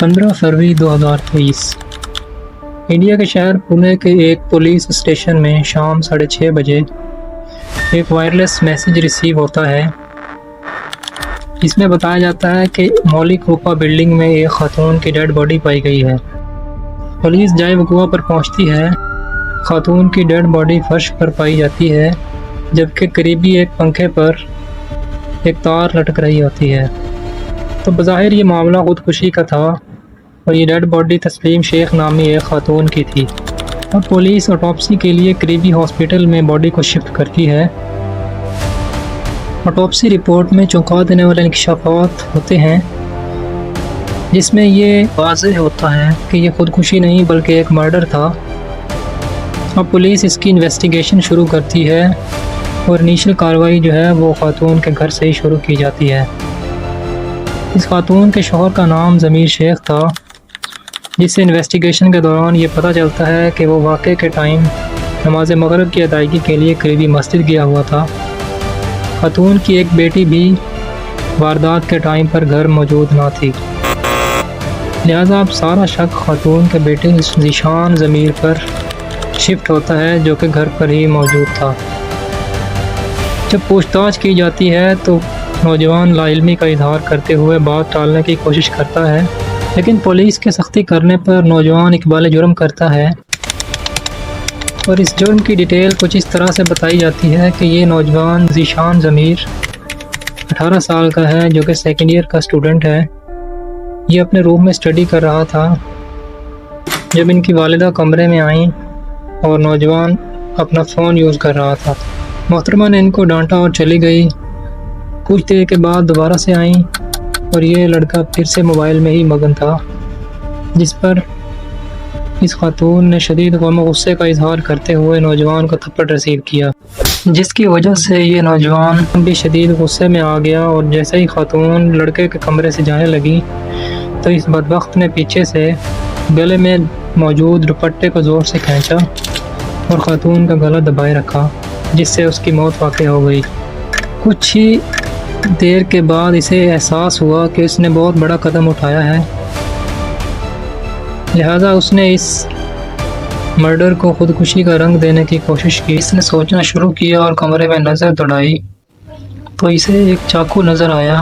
15 फरवरी 2023 India के शहर पुणे के एक पुलिस स्टेशन में शाम 6:30 बजे एक वायरलेस मैसेज रिसीव होता है। इसमें बताया जाता है कि मौलिक वक़ुआ बिल्डिंग में एक खातून की डेड बॉडी पाई गई है। पुलिस जाए वक़ुआ पर पहुंचती है। खातून की डेड बॉडी फर्श पर पाई जाती है, जबकि करीबी एक पंखे पर एक तार लटक रही होती है। तो बज़ाहिर ये मामला खुदकुशी का था और ये डेड बॉडी तस्लीम शेख नामी एक खातून की थी। अब पुलिस ऑटोप्सी के लिए करीबी हॉस्पिटल में बॉडी को शिफ्ट करती है। ऑटोप्सी रिपोर्ट में चौंका देने वाले इंकशाफात होते हैं, जिसमें ये वाज़ेह होता है कि ये खुदकुशी नहीं बल्कि एक मर्डर था। अब पुलिस इसकी इन्वेस्टिगेशन शुरू करती है और इनिशियल कार्रवाई जो है वो खातून के घर से ही शुरू की जाती है। इस खातून के शौहर का नाम ज़मीर शेख था, जिससे इन्वेस्टिगेशन के दौरान ये पता चलता है कि वो वाक़े के टाइम नमाज मगरिब की अदायगी के लिए करीबी मस्जिद गया हुआ था। खातून की एक बेटी भी वारदात के टाइम पर घर मौजूद ना थी, लिहाजा अब सारा शक खातून के बेटे ज़ीशान ज़मीर पर शिफ्ट होता है, जो कि घर पर ही मौजूद था। जब पूछताछ की जाती है तो नौजवान लाइल्मी का इजहार करते हुए बात टालने की कोशिश करता है, लेकिन पुलिस के सख्ती करने पर नौजवान इकबाल जुर्म करता है और इस जुर्म की डिटेल कुछ इस तरह से बताई जाती है कि ये नौजवान ज़ीशान ज़मीर 18 साल का है, जो कि सेकेंड ईयर का स्टूडेंट है। ये अपने रूम में स्टडी कर रहा था जब इनकी वालिदा कमरे में आईं और नौजवान अपना फ़ोन यूज़ कर रहा था। मोहतरमा ने इनको डांटा और चली गई। कुछ देर के बाद दोबारा से आईं और ये लड़का फिर से मोबाइल में ही मगन था, जिस पर इस खातून ने शदीद गम गुस्से का इजहार करते हुए नौजवान को थप्पड़ रिसीव किया, जिसकी वजह से ये नौजवान भी शदीद गुस्से में आ गया और जैसे ही खातून लड़के के कमरे से जाने लगी तो इस बदबख्त ने पीछे से गले में मौजूद दुपट्टे को ज़ोर से खींचा और खातून का गला दबाए रखा, जिससे उसकी मौत वाक़ई हो गई। कुछ ही देर के बाद इसे एहसास हुआ कि उसने बहुत बड़ा कदम उठाया है, लिहाजा उसने इस मर्डर को खुदकुशी का रंग देने की कोशिश की। इसने सोचना शुरू किया और कमरे में नज़र दौड़ाई तो इसे एक चाकू नज़र आया।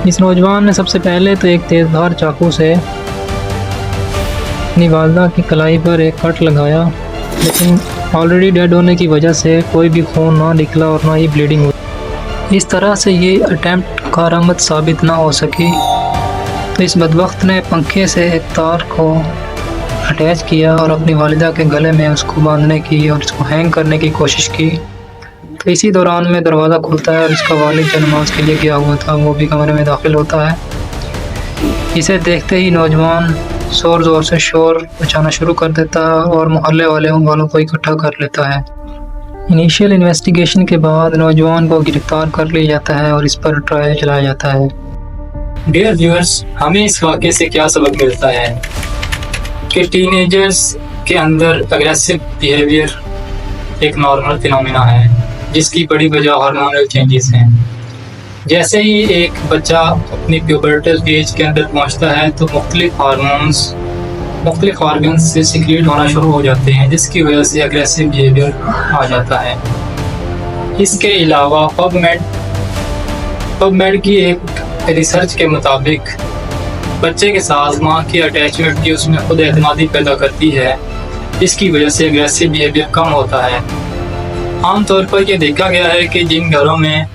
इस नौजवान ने सबसे पहले तो एक तेज़धार चाकू से अपनी वालिदा की कलाई पर एक कट लगाया, लेकिन ऑलरेडी डेड होने की वजह से कोई भी खून ना निकला और ना ही ब्लीडिंग हुई। इस तरह से ये अटैम्प्ट कारआमद साबित ना हो सकी, तो इस बदबख्त ने पंखे से एक तार को अटैच किया और अपनी वालिदा के गले में उसको बांधने की और उसको हैंग करने की कोशिश की। तो इसी दौरान में दरवाज़ा खुलता है और इसका वालिद जो नमाज के लिए गया हुआ था वो भी कमरे में दाखिल होता है। इसे देखते ही नौजवान ज़ोर ज़ोर से शोर मचाना शुरू कर देता है और मोहल्ले वालों को इकट्ठा कर लेता है। इनिशियल इन्वेस्टिगेशन के बाद नौजवान को गिरफ्तार कर लिया जाता है और इस पर ट्रायल चलाया जाता है। डियर व्यूअर्स, हमें इस वाक़े से क्या सबक मिलता है कि टीनेजर्स के अंदर अग्रेसिव बिहेवियर एक नॉर्मल फिनोमेना है, जिसकी बड़ी वजह हार्मोनल चेंजेस हैं। जैसे ही एक बच्चा अपनी प्यूबर्टल एज के अंदर पहुंचता है तो मुख्तलिफ हार्मोन्स मुख्तलिफ ऑर्गन्स से सिक्रीट होना शुरू हो जाते हैं, जिसकी वजह से अग्रेसिव बिहेवियर आ जाता है। इसके अलावा पबमेड की एक रिसर्च के मुताबिक बच्चे के साथ माँ की अटैचमेंट की उसमें खुद एतमादी पैदा करती है, जिसकी वजह से अग्रेसिव बिहेवियर कम होता है। आमतौर पर यह देखा गया है कि जिन घरों में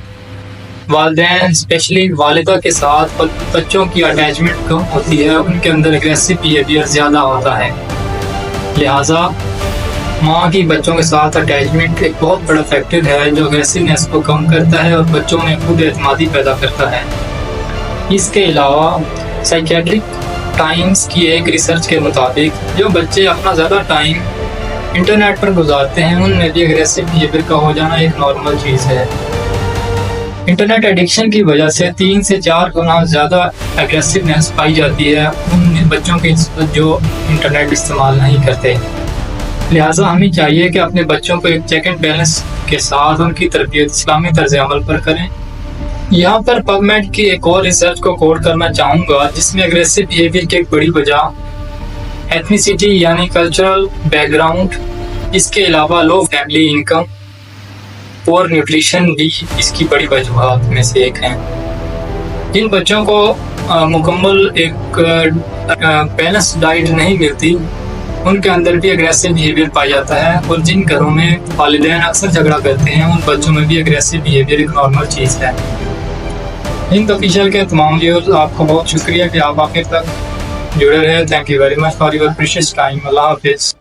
वालिदैन स्पेशली वालिदा के साथ बच्चों की अटैचमेंट कम होती है, उनके अंदर एग्रेसिव बिहेवियर ज़्यादा होता है। लिहाजा माँ की बच्चों के साथ अटैचमेंट एक बहुत बड़ा फैक्टर है जो एग्रेसिवनेस को कम करता है और बच्चों में खुद एतमादी पैदा करता है। इसके अलावा साइकेट्रिक टाइम्स की एक रिसर्च के मुताबिक जो बच्चे अपना ज़्यादा टाइम इंटरनेट पर गुजारते हैं उनमें भी एग्रेसिव बिहेवियर का हो जाना एक नॉर्मल चीज़ है। इंटरनेट एडिक्शन की वजह से 3 से 4 गुना ज़्यादा एग्रेसिवनेस पाई जाती है उन बच्चों के जो इंटरनेट इस्तेमाल नहीं करते। लिहाजा हमें चाहिए कि अपने बच्चों को एक चेक एंड बैलेंस के साथ उनकी तरबियत इस्लामी तर्ज अमल पर करें यहाँ पर पबमेड की एक और रिसर्च को कोट करना चाहूँगा जिसमें एग्रेसिव बिहेवियर की एक बड़ी वजह एथनिसिटी यानी कल्चरल बैकग्राउंड, इसके अलावा लो फैमिली इनकम और न्यूट्रिशन भी इसकी बड़ी वजूहात में से एक हैं। जिन बच्चों को मुकम्मल एक बैलेंस डाइट नहीं मिलती उनके अंदर भी एग्रेसिव बिहेवियर पाया जाता है, और जिन घरों में वालिदैन अक्सर झगड़ा करते हैं उन बच्चों में भी एग्रेसिव बिहेवियर एक नॉर्मल चीज़ है। हिंद ऑफिशियल के तमाम व्यूअर्स, आपको बहुत शुक्रिया कि आप आखिर तक जुड़े रहे। Thank you very much for your precious time. अल्लाह हाफिज़।